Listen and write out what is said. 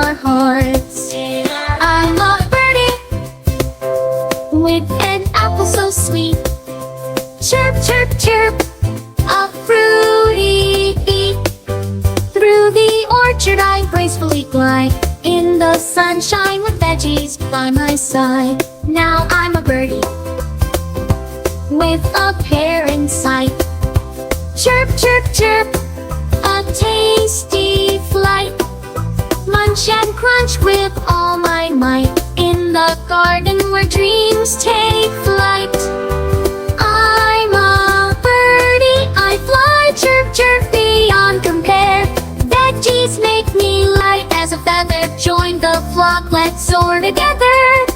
our hearts. I'm a birdie with an apple so sweet. Chirp, chirp, chirp, a fruity beat. Through the orchard I gracefully glide, in the sunshine with veggies by my side. Now I'm a birdie with a pear in sight. Chirp, chirp, chirp, a tasty flight. Munch and crunch with all my might, in the garden where dreams take flight. I'm a birdie, I fly, chirp, chirp, beyond compare. Veggies make me light as a feather. Join the flock, let's soar together.